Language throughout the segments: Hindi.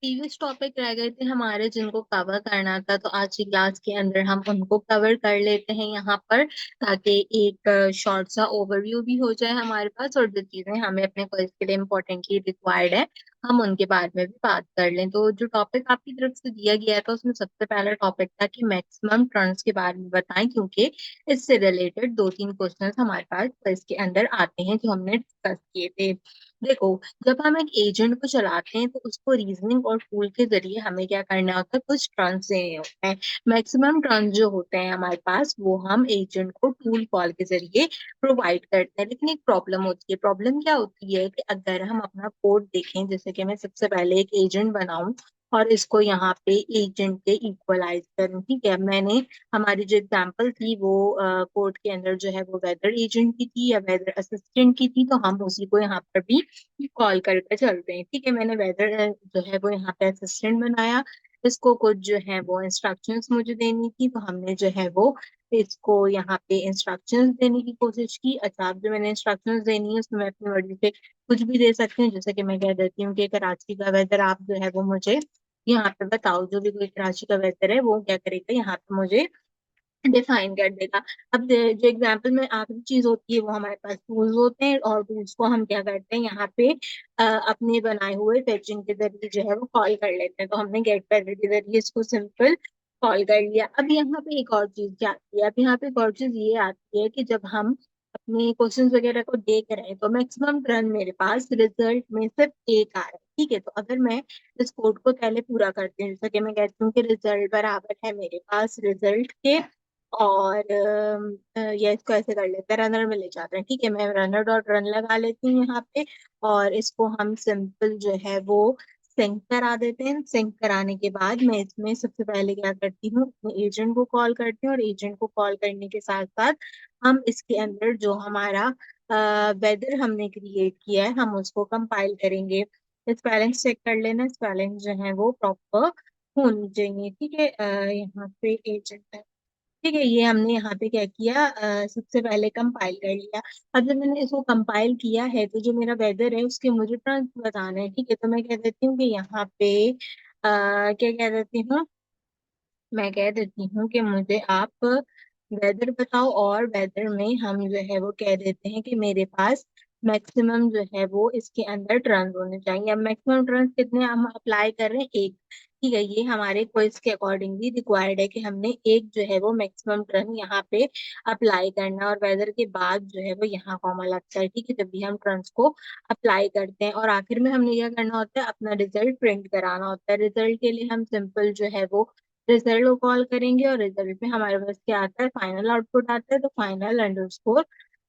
प्रीवियस टॉपिक रह गए थे हमारे जिनको कवर करना था, तो आज की क्लास के अंदर हम उनको कवर कर लेते हैं यहाँ पर, ताकि एक शॉर्ट सा ओवरव्यू भी हो जाए हमारे पास, और जो चीजें हमें अपने क्विज के लिए इम्पोर्टेंटली रिक्वायर्ड है हम उनके बारे में भी बात कर लें। तो जो टॉपिक आपकी तरफ से दिया गया था उसमें सबसे पहला टॉपिक था कि मैक्सिमम टर्न्स के बारे में बताएं, क्योंकि इससे रिलेटेड दो तीन क्वेश्चंस हमारे पास क्विज के अंदर आते हैं जो हमने डिस्कस किए थे। देखो, जब हम एक एजेंट को चलाते हैं तो उसको रीजनिंग और टूल के जरिए हमें क्या करना होता है, कुछ टर्न्स देने होते हैं। मैक्सिमम टर्न्स जो होते हैं हमारे पास वो हम एजेंट को टूल कॉल के जरिए प्रोवाइड करते हैं। लेकिन एक प्रॉब्लम होती है। प्रॉब्लम क्या होती है कि अगर हम अपना कोड देखें, जैसे कि मैं सबसे पहले एक एजेंट बनाऊं और इसको यहाँ पे एजेंट के इक्वलाइज करूं, ठीक है। मैंने हमारी जो एग्जांपल थी वो कोर्ट के अंदर जो है वो वेदर एजेंट की थी या वेदर असिस्टेंट की थी, तो हम उसी को यहाँ पर भी कॉल करके चलते हैं, ठीक है। मैंने वेदर जो है वो यहाँ पे असिस्टेंट बनाया। इसको कुछ जो है वो इंस्ट्रक्शंस मुझे देनी थी, तो हमने जो है वो इसको यहाँ पे इंस्ट्रक्शंस देने की कोशिश की। अच्छा, अब जो मैंने इंस्ट्रक्शंस देनी है उसमें मैं अपनी मर्जी से कुछ भी दे सकती हूँ, जैसे कि मैं कह देती हूँ कि कराची का वेदर आप जो है वो मुझे यहाँ पे बताओ। जो भी कोई कराची का वेदर है वो क्या करेगा, यहाँ पे मुझे डिफाइन कर देगा। अब जो एग्जाम्पल में आखिरी चीज होती है वो हमारे पास टूल्स होते हैं, और टूल्स को हम क्या करते हैं यहाँ पे अपने बनाए हुए फैचिंग के जरिए जो है वो कॉल कर लेते हैं। तो हमने गेट वेदर के जरिए इसको सिंपल कॉल कर लिया। अब यहाँ पे एक और चीज क्या आती है, अब यहाँ पे एक और चीज ये आती है कि जब हम अपने क्वेश्चन वगैरह को देख रहे हैं तो मैक्सिमम टर्न मेरे पास रिजल्ट में सिर्फ एक आ रहा है, ठीक है। तो अगर मैं इस कोड को पहले पूरा करती हूँ, जैसा कि मैं कहती हूँ कि रिजल्ट बराबर है मेरे पास रिजल्ट के, और या इसको ऐसे कर लेते हैं, रनर में ले जाते हैं, ठीक है। मैं रनर डॉट रन लगा लेती हूँ यहाँ पे, और इसको हम सिंपल जो है वो सिंक करा देते हैं। सिंक कराने के बाद मैं इसमें सबसे पहले क्या करती हूँ, अपने एजेंट को कॉल करती हूँ, और एजेंट को कॉल करने के साथ साथ हम इसके अंदर जो हमारा वेदर हमने क्रिएट किया है हम उसको कंपाइल करेंगे। स्पेलिंग चेक कर लेना, स्पेलिंग जो है वो प्रॉपर होनी चाहिए, ठीक है। यहाँ पे एजेंट है, ठीक है। ये हमने यहाँ पे क्या किया, सबसे पहले कंपाइल कर लिया। अब जब मैंने इसको कंपाइल किया है तो जो मेरा वेदर है उसके मुझे टर्म्स बताना है, ठीक है। तो मैं कह देती हूँ कि यहाँ पे क्या कह देती हूँ, मैं कह देती हूँ कि मुझे आप वेदर बताओ, और वेदर में हम जो है वो कह देते हैं कि मेरे पास मैक्सिमम जो है वो इसके अंदर टर्न्स होने चाहिए। अब मैक्सिमम टर्न्स कितने हम अप्लाई कर रहे हैं, एक, ठीक है। ये हमारे क्वेश्चन के अकॉर्डिंगली रिक्वायर्ड है कि हमने एक जो है वो मैक्सिमम टर्न यहाँ पे अप्लाई करना, और वेदर के बाद जो है वो यहाँ कॉमा लगता है, ठीक है, जब भी हम टर्न्स को अप्लाई करते हैं। और आखिर में हमने क्या करना होता है, अपना रिजल्ट प्रिंट कराना होता है। रिजल्ट के लिए हम सिंपल जो है वो रिजल्ट को कॉल करेंगे, और रिजल्ट में हमारे पास क्या आता है, फाइनल आउटपुट आता है। तो फाइनल अंडरस्कोर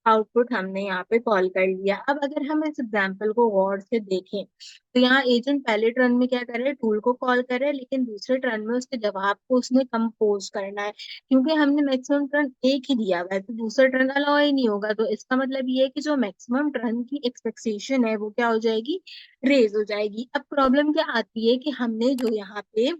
आउटपुट हमने यहाँ पे कॉल कर लिया। अब अगर हम इस एग्जांपल को गौर से देखें तो यहाँ एजेंट पहले टर्न में क्या कर रहे हैं, टूल को कॉल कर रहे हैं, लेकिन दूसरे टर्न में उसके जवाब को उसने कंपोज करना है। क्योंकि हमने मैक्सिमम टर्न एक ही दिया हुआ है तो दूसरा टर्न अलाउ ही नहीं होगा। तो इसका मतलब ये है कि जो मैक्सिमम टर्न की एक्सपेक्टेशन है वो क्या हो जाएगी, रेज हो जाएगी। अब प्रॉब्लम क्या आती है कि हमने जो यहाँ पे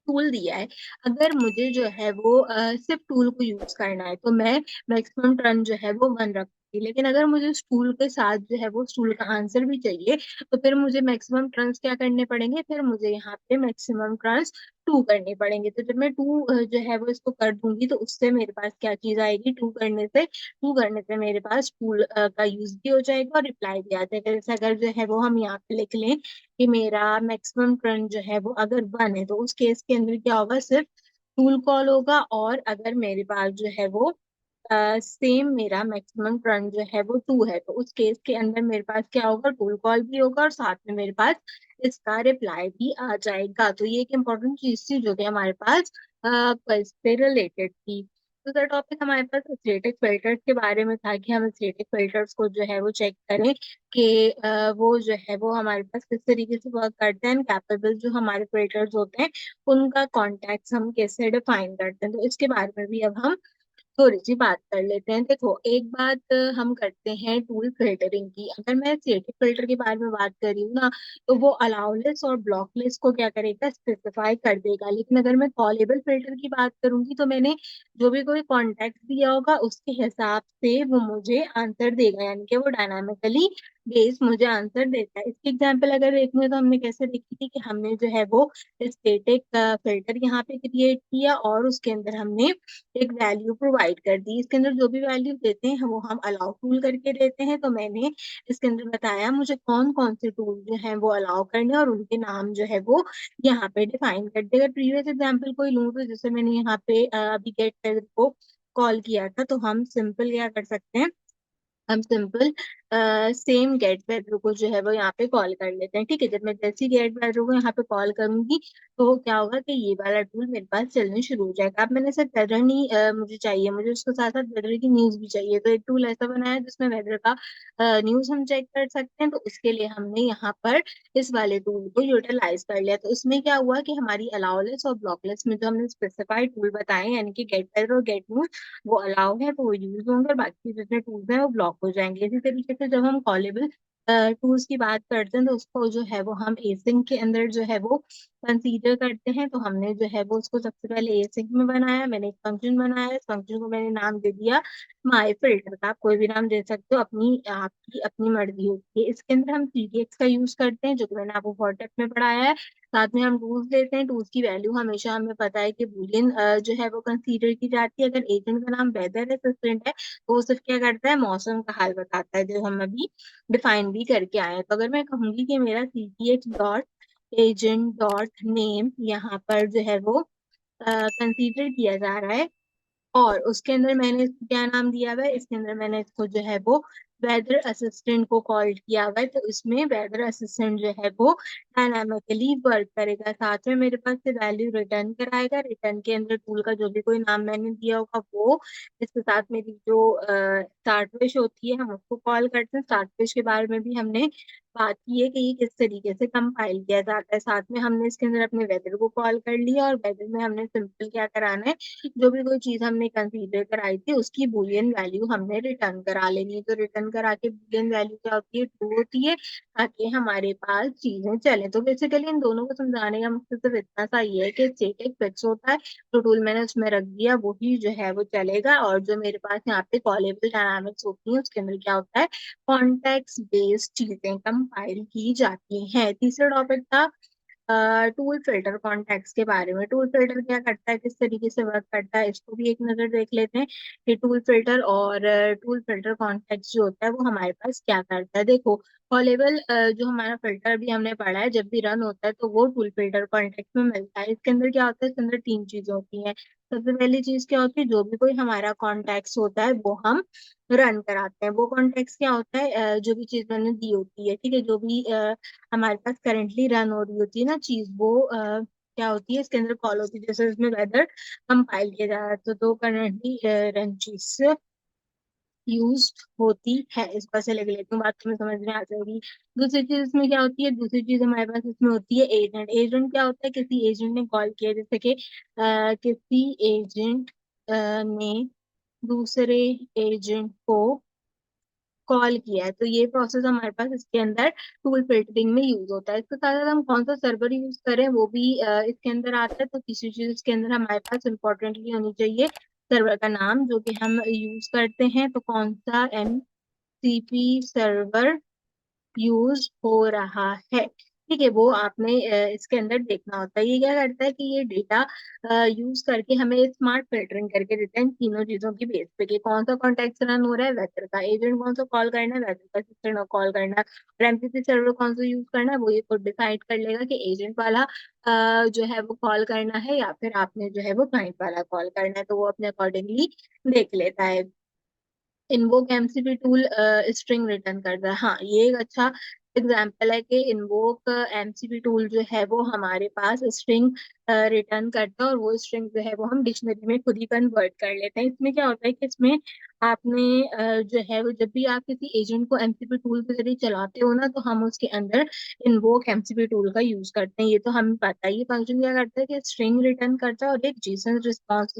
टूल दिया है, अगर मुझे जो है वो सिर्फ टूल को यूज करना है तो मैं मैक्सिमम टर्न जो है वो वन रखूंगी। लेकिन अगर मुझे उस टूल के साथ जो है वो उस टूल का आंसर भी चाहिए तो फिर मुझे मैक्सिमम टर्न्स क्या करने पड़ेंगे, फिर मुझे यहाँ पे मैक्सिमम टर्न्स टू करने पड़ेंगे। तो जब मैं टू जो है वो इसको कर दूंगी तो उससे मेरे पास क्या चीज आएगी, टू करने से मेरे पास टूल का यूज भी हो जाएगा और रिप्लाई भी आ जाएगा। जैसे अगर जो है वो हम यहाँ पे लिख लें कि मेरा मैक्सिमम टर्न जो है वो अगर वन है तो उस केस के अंदर क्या होगा, सिर्फ टूल कॉल होगा। और अगर मेरे पास जो है वो सेम मेरा मैक्सिमम टर्न जो है वो टू है तो उस केस के अंदर मेरे पास क्या होगा, टूल कॉल भी होगा और साथ में मेरे पास इसका रिप्लाई भी आ जाएगा। तो ये एक इम्पोर्टेंट चीज थी जो कि हमारे पास क्वेश्चन से रिलेटेड थी। दूसरा टॉपिक हमारे पास एस्थेटिक फिल्टर्स के बारे में था कि हम एस्थेटिक फिल्टर्स को जो है वो चेक करें कि वो जो है वो हमारे पास किस तरीके से वर्क करते हैं। कैपेबल जो हमारे फिल्टर्स होते हैं उनका कॉन्टेक्ट हम कैसे डिफाइन करते हैं, तो इसके बारे में भी अब हम थोड़ी सी बात कर लेते हैं। देखो, एक बात हम करते हैं टूल फिल्टरिंग की। अगर मैं स्टैटिक फिल्टर के बारे में बात कर रही हूँ ना, तो वो अलाउलेस और ब्लॉकलेस को क्या करेगा, स्पेसिफाई कर देगा। लेकिन अगर मैं कॉलेबल फिल्टर की बात करूंगी तो मैंने जो भी कोई कॉन्टेक्ट दिया होगा उसके हिसाब से वो मुझे आंसर देगा, यानी कि वो डायनामिकली बेस मुझे आंसर देता है। इसकी एग्जांपल अगर देखें तो हमने कैसे देखी थी कि हमने जो है वो स्टैटिक फिल्टर यहाँ पे क्रिएट किया और उसके अंदर हमने एक वैल्यू प्रोवाइड कर दी। इसके अंदर जो भी वैल्यू देते हैं वो हम अलाउ टूल करके देते हैं। तो मैंने इसके अंदर बताया मुझे कौन कौन से टूल जो है वो अलाउ करने और उनके नाम जो है वो यहाँ पे डिफाइन कर देगा। प्रीवियस एग्जाम्पल कोई लूँ तो जैसे मैंने यहाँ पे अभी गेट को कॉल किया था, तो हम सिंपल क्या कर सकते हैं, हम सिंपल सेम गेट वैल्यू को जो है वो यहाँ पे कॉल कर लेते हैं। ठीक है, जब मैं जैसी गेट वैल्यू को यहाँ पे कॉल करूंगी तो क्या होगा कि ये वाला टूल मेरे पास चलने शुरू हो जाएगा। अब मैंने सिर्फ वेदर नहीं मुझे चाहिए, मुझे उसके साथ साथ वेदर की न्यूज भी चाहिए। तो एक टूल ऐसा बनाया है जिसमें वेदर का न्यूज हम चेक कर सकते हैं। तो उसके लिए हमने यहाँ पर इस वाले टूल को यूटिलाइज कर लिया। तो उसमें क्या हुआ कि हमारी अलाउ लिस्ट और ब्लॉक लिस्ट में जो हमने स्पेसिफाइड टूल बताए, यानी कि गेट वेदर और गेट न्यूज, वो अलाउ है तो वो यूज होंगे, और बाकी जितने टूल्स हैं वो ब्लॉक हो जाएंगे। इसी तरीके से जब हम कॉलेबल टूल्स की बात करते हैं तो उसको जो है वो हम एसिंक के अंदर जो है वो कंसीडर करते हैं। तो हमने जो है वो उसको सबसे पहले एसिंक में बनाया, मैंने एक फंक्शन बनाया, इस फंक्शन को मैंने नाम दे दिया माई फिल्टर का। आप कोई भी नाम दे सकते हो, अपनी आपकी अपनी मर्जी होती है। इसके अंदर हम पीडीएक्स का यूज करते हैं जो कि मैंने आपको फॉरटेक में पढ़ाया है। साथ में हम टूल्स देते हैं, टूल्स की वैल्यू हमेशा हमें पता है कि बूलियन जो है वो कंसीडर की जाती है। अगर एजेंट का नाम वेदर असिस्टेंट है तो वो सिर्फ क्या करता है, मौसम का हाल बताता है, जो हम अभी डिफाइन भी करके आए हैं। तो अगर मैं कहूंगी कि मेरा cth dot agent dot name यहाँ पर जो है वो कंसीडर किया जा रहा है, और उसके अंदर मैंने इसको क्या नाम दिया हुआ है, इसके अंदर मैंने इसको जो है वो वेदर असिस्टेंट को कॉल किया हुआ है। तो इसमें वेदर असिस्टेंट जो है वो डायनामिकली वर्क करेगा, साथ में मेरे पास से वैल्यू रिटर्न कराएगा। रिटर्न के अंदर टूल का जो भी कोई नाम मैंने दिया होगा वो, इसके साथ मेरी जो स्टार्ट पेज होती है हम उसको कॉल करते हैं। स्टार्ट पेज के बारे में भी हमने बात की है कि ये किस तरीके से कंपाइल किया जाता है। साथ में हमने इसके अंदर अपने वेदर को कॉल कर लिया, और वेदर में हमने सिंपल क्या कराना है, जो भी कोई चीज हमने कंसीडर कराई थी उसकी बुलियन वैल्यू हमने रिटर्न करा लेनी है। तो रिटर्न करा के बुलियन वैल्यू क्या होती है, ट्रू होती है, ताकि हमारे पास चीजें चले। तो बेसिकली इन दोनों को समझाने का मकसद सिर्फ इतना सा ही है कि स्टैटिक फिक्स होता है, तो टूल मैंने उसमें रख दिया वही जो है वो चलेगा। और जो मेरे पास यहाँ पे कॉलेबल डायनामिक्स होती है उसके अंदर क्या होता है, कॉन्टेक्स्ट बेस्ड चीजें कंपाइल की जाती हैं। तीसरा टॉपिक था टूल फिल्टर कॉन्टेक्ट के बारे में। टूल फिल्टर क्या करता है, किस तरीके से वर्क करता है, इसको भी एक नजर देख लेते हैं कि टूल फिल्टर और टूल फिल्टर कॉन्टेक्ट जो होता है वो हमारे पास क्या करता है। देखो, कॉलेबल जो हमारा फिल्टर भी हमने पढ़ा है, जब भी रन होता है तो वो टूल फिल्टर कॉन्टेक्ट में मिलता है। इसके अंदर क्या होता है, इसके अंदर तीन चीजें होती हैं। सबसे पहली चीज क्या होती है, जो भी कोई हमारा कॉन्टेक्ट होता है वो हम रन कराते हैं। वो कॉन्टेक्ट क्या होता है, जो भी चीज मैंने दी होती है, ठीक है, जो भी हमारे पास करेंटली रन हो रही होती है ना चीज, वो क्या होती है, इसके अंदर कॉल होती है। जैसे इसमें वेदर कंपाइल किया जा रहा है तो करेंटली रन चीज यूज होती है। इस पर से लिख लेती हूँ, बात तुम्हें समझ में आ जाएगी। दूसरी चीज इसमें क्या होती है, दूसरी चीज हमारे पास इसमें होती है एजेंट। एजेंट क्या होता है, किसी एजेंट ने कॉल किया, जैसे कि किसी एजेंट ने दूसरे एजेंट को कॉल किया है, तो ये प्रोसेस हमारे पास इसके अंदर टूल फिल्टरिंग में यूज होता है। इसके साथ साथ हम कौन सा सर्वर यूज करें वो भी इसके अंदर आता है। तो किसी चीज इसके अंदर हमारे पास इंपॉर्टेंटली होनी चाहिए सर्वर का नाम जो कि हम यूज करते हैं। तो कौन सा एमसीपी सर्वर यूज हो रहा है, ठीक है, वो आपने इसके अंदर देखना होता है। ये क्या करता है कि ये डेटा यूज करके हमें स्मार्ट फिल्टरिंग करके देता है इन तीनों चीजों की बेस पे, कि कौन सा कॉन्टेक्ट रन हो रहा है, वेदर का एजेंट कौन सा कॉल करना है, वेदर का सिस्टम कॉल करना है, और एमसीपी सर्वर कौन सा यूज करना है, वो ये खुद डिसाइड कर लेगा कि एजेंट वाला जो है वो कॉल करना है या फिर आपने जो है वो क्लाइंट वाला कॉल करना है। तो वो अपने अकॉर्डिंगली देख लेता है। Invoke MCP tool string return करता है। हाँ, ये एक अच्छा एग्जाम्पल है कि इन्वोक एमसीपी टूल जो है वो हमारे पास स्ट्रिंग रिटर्न करता है, और वो स्ट्रिंग जो है वो हम डिक्शनरी में खुद ही कन्वर्ट कर लेते हैं। इसमें क्या होता है कि इसमें आपने जो है वो जब भी आप किसी एजेंट को एमसीपी टूल के जरिए चलाते हो ना, तो हम उसके अंदर इन्वोक एमसीपी टूल का यूज करते हैं। ये तो हमें पता है। ये फंक्शन क्या करता है कि स्ट्रिंग रिटर्न करता है और एक जीसन रिस्पॉन्स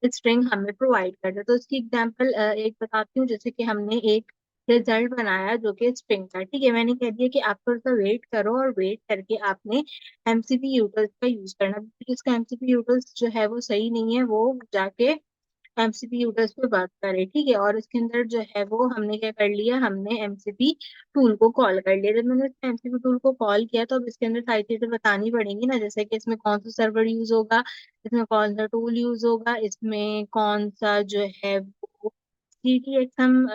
स्ट्रिंग हमें प्रोवाइड करता है। तो इसकी एग्जांपल एक बताती हूँ। जैसे कि हमने एक रिजल्ट बनाया जो कि स्ट्रिंग था, ठीक है, मैंने कह दिया कि आप थोड़ा सा वेट करो, और वेट करके आपने एमसीपी यूटल्स का यूज करना, क्योंकि इसका एमसीपी यूटल्स जो है वो सही नहीं है, वो जाके एमसीपी यूजर्स पे बात करें, ठीक है। और इसके अंदर जो है वो हमने क्या कर लिया, हमने एमसीपी टूल को कॉल कर लिया। जब मैंने एमसीपी टूल को कॉल किया तो अब इसके अंदर सारी चीजें बतानी पड़ेंगी ना, जैसे कि इसमें कौन सा सर्वर यूज होगा, इसमें कौन सा टूल यूज होगा, इसमें कौन सा जो है वो GTX हम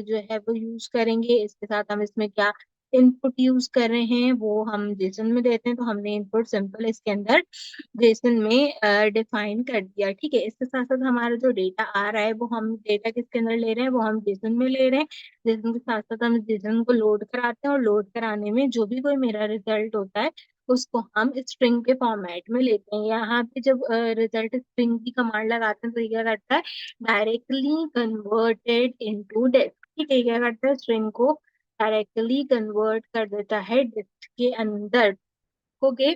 जो है वो यूज करेंगे, इसके साथ हम इसमें क्या इनपुट यूज कर रहे हैं वो हम जेसन में देते हैं। तो हमने इनपुट सिंपल इसके अंदर जेसन में डिफाइन कर दिया, ठीक है। इसके साथ साथ हमारा जो डेटा आ रहा है वो हम डेटा किसके अंदर ले रहे हैं, वो हम जेसन में ले रहे हैं। जेसन के साथ साथ हम जेसन को लोड कराते हैं और लोड कराने में जो भी कोई मेरा रिजल्ट होता है उसको हम स्ट्रिंग के फॉर्मेट में लेते हैं। यहाँ पे जब रिजल्ट स्ट्रिंग की कमांड लगाते हैं तो ये क्या करता है, डायरेक्टली कन्वर्टेड इनटू डिस्क, ठीक है। ये क्या करता है, स्ट्रिंग को डायरेक्टली कन्वर्ट कर देता है डिस्क के अंदर। ओके।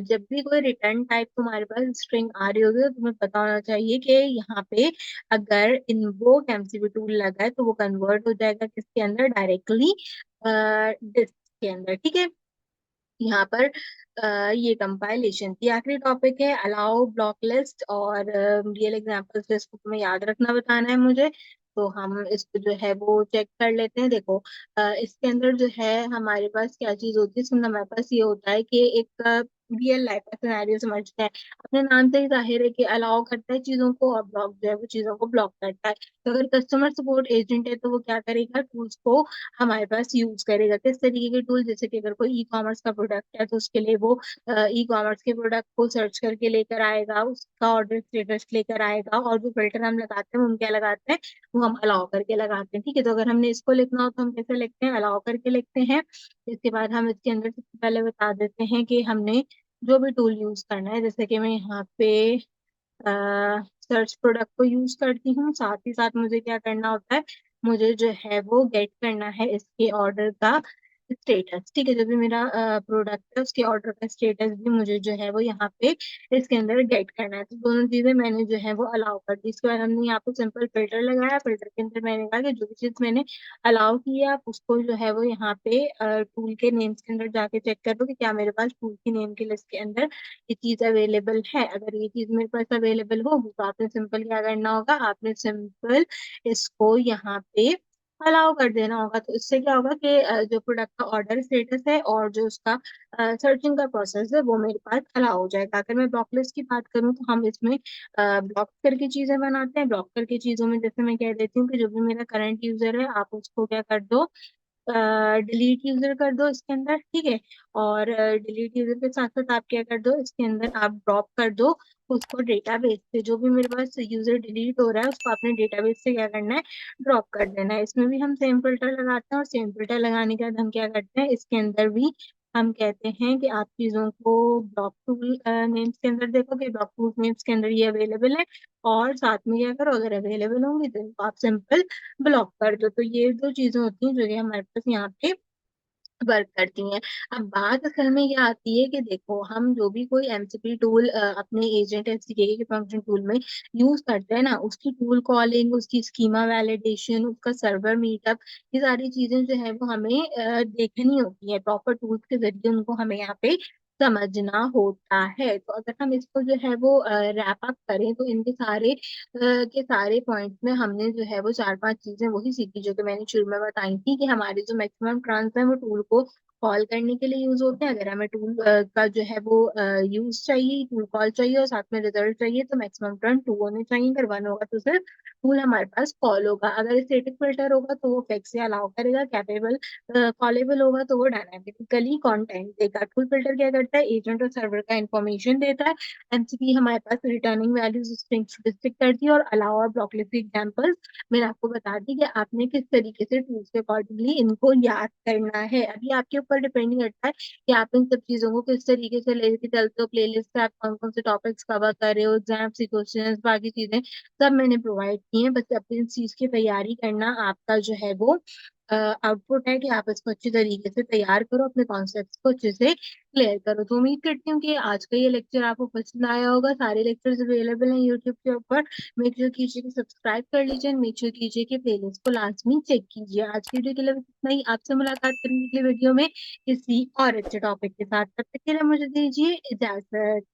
जब भी कोई रिटर्न टाइप तुम्हारे पास स्ट्रिंग आ रही होगी तो तुम्हें पता होना चाहिए कि यहाँ पे अगर इन्वोक एमसीबी टूल लगा है तो वो कन्वर्ट हो जाएगा किसके अंदर, डायरेक्टली डिस्क के अंदर, ठीक है। यहाँ पर ये कंपाइलेशन की आखिरी टॉपिक है, अलाउ ब्लॉक लिस्ट और रियल एग्जांपल्स लिस्ट को तुम्हें याद रखना बताना है मुझे। तो हम इसको जो है वो चेक कर लेते हैं। देखो इसके अंदर जो है हमारे पास क्या चीज होती है, इसमें हमारे पास ये होता है कि एक रियल लाइफ का सिनेरियो समझते हैं। अपने नाम से ही जाहिर है कि अलाउ करता है चीजों को और ब्लॉक जो है वो चीजों को ब्लॉक करता है। तो अगर कस्टमर सपोर्ट एजेंट है तो वो क्या करेगा, टूल्स को हमारे पास यूज करेगा। किस तरीके के टूल, जैसे कि अगर कोई ई कॉमर्स का प्रोडक्ट है तो उसके लिए वो ई कॉमर्स के प्रोडक्ट को सर्च करके लेकर आएगा, उसका ऑर्डर स्टेटस लेकर आएगा, और जो फिल्टर हम लगाते हैं वो हम क्या लगाते हैं, वो हम अलाउ करके लगाते हैं, ठीक है। तो अगर हमने इसको लिखना हो तो हम कैसे लिखते हैं, अलाउ करके लिखते हैं। इसके बाद हम इसके अंदर सबसे पहले बता देते हैं कि हमने जो भी टूल यूज करना है, जैसे कि मैं यहाँ पे सर्च प्रोडक्ट को यूज करती हूँ, साथ ही साथ मुझे क्या करना होता है, मुझे जो है वो गेट करना है इसके ऑर्डर का स्टेटस, ठीक है। जो भी मेरा प्रोडक्ट है उसके ऑर्डर का स्टेटस भी मुझे जो है वो यहाँ पे इसके अंदर गेट करना है। तो दोनों चीजें मैंने जो है वो अलाउ कर दी। इसके बाद हमने यहाँ पे सिंपल फिल्टर लगाया, फिल्टर के अंदर मैंने कहा कि जो भी चीज मैंने अलाउ की है आप उसको जो है वो यहाँ पे टूल के नेम्स के अंदर जाके चेक करो कि क्या मेरे पास टूल की नेम की लिस्ट के अंदर ये चीज अवेलेबल है। अगर ये चीज मेरे पास अवेलेबल होगी तो आपने सिंपल क्या करना होगा, आपने सिंपल इसको यहाँ पे अलाउ कर देना होगा। तो इससे क्या होगा कि जो प्रोडक्ट का ऑर्डर स्टेटस है और जो उसका सर्चिंग का प्रोसेस है वो मेरे पास अलाउ हो जाएगा। अगर मैं ब्लॉक लिस्ट की बात करूँ तो हम इसमें ब्लॉक करके चीजें बनाते हैं। ब्लॉक करके चीजों में जैसे मैं कह देती हूँ कि जो भी मेरा करंट यूजर है आप उसको क्या कर दो, डिलीट यूजर कर दो इसके अंदर, ठीक है। और डिलीट यूजर के साथ साथ आप क्या कर दो, इसके अंदर आप ड्रॉप कर दो उसको डेटाबेस से। जो भी मेरे पास यूजर डिलीट हो रहा है उसको आपने डेटाबेस से क्या करना है, ड्रॉप कर देना है। इसमें भी हम सेम फिल्टर लगाते हैं और सेम फिल्टर लगाने के बाद हम क्या करते हैं, इसके अंदर भी हम कहते हैं कि आप चीजों को ब्लॉक टूल नेम्स के अंदर देखो कि ब्लॉक टूल नेम्स के अंदर ये अवेलेबल है, और साथ में क्या करो, अगर अवेलेबल होंगी तो इनको आप सिंपल ब्लॉक कर दो। तो ये दो चीजें होती हैं जो कि हमारे पास यहाँ पे वर्क करती हैं। अब बात असल में ये आती है कि देखो हम जो भी कोई एमसीपी टूल अपने एजेंट एसडीके के फंक्शन टूल में यूज करते हैं ना, उसकी टूल कॉलिंग, उसकी स्कीमा वैलिडेशन, उसका सर्वर मीटअप, ये सारी चीजें जो है वो हमें देखनी होती है। प्रॉपर टूल्स के जरिए उनको हमें यहाँ पे समझना होता है। तो अगर हम इसको जो है वो रैप अप करें तो इनके सारे के सारे पॉइंट्स में हमने जो है वो चार पांच चीजें वही सीखी जो कि मैंने शुरू में बताई थी, कि हमारे जो मैक्सिमम ट्रांस है वो टूल को कॉल करने के लिए यूज होते हैं। अगर हमें टूल का जो है वो यूज चाहिए, टूल कॉल चाहिए और साथ में रिजल्ट चाहिए तो मैक्सिमम टर्न टू होने चाहिए। अगर वन होगा तो सिर्फ टूल हमारे पास कॉल होगा। अगर स्टैटिक फिल्टर होगा तो वो फेक से अलाउ करेगा, कैपेबल कॉलेबल होगा तो वो डायनामिकली कंटेंट देगा। टूल फिल्टर क्या करता है, एजेंट और सर्वर का इंफॉर्मेशन देता है। एमसीपी हमारे पास रिटर्निंग वैल्यूज स्ट्रिंग्स डिस्ट्रिक्ट करती है, और अलाउ और ब्लॉक लिस्ट एग्जांपल्स मैंने आपको बता दी कि आपने किस तरीके से टूल्स के अकॉर्डिंगली इनको याद करना है। अभी आपके ऊपर डिपेंडिंग करता है कि आप इन सब चीजों को किस तरीके से लेके चलते हो। प्लेलिस्ट से आप कौन कौन से टॉपिक्स कवर कर रहे हो, एग्जाम से क्वेश्चन, बाकी चीजें सब मैंने प्रोवाइड की हैं। बस अपनी इस चीज की तैयारी करना आपका जो है वो आउटपुट है कि आप इसको अच्छी तरीके से तैयार करो, अपने कॉन्सेप्ट को अच्छे से क्लियर करो। तो उम्मीद करती हूँ कि आज का ये लेक्चर आपको पसंद आया होगा। सारे लेक्चर्स अवेलेबल हैं यूट्यूब के ऊपर। मेक श्योर कीजिए कि सब्सक्राइब कर लीजिए, मेक श्योर कीजिए कि प्लेलिस्ट को लाजमी चेक कीजिए। आज की वीडियो के लिए बस इतना ही। आपसे मुलाकात करेंगे अगले वीडियो में किसी और अच्छे टॉपिक के साथ। तब तक के लिए मुझे दीजिए इजाजत।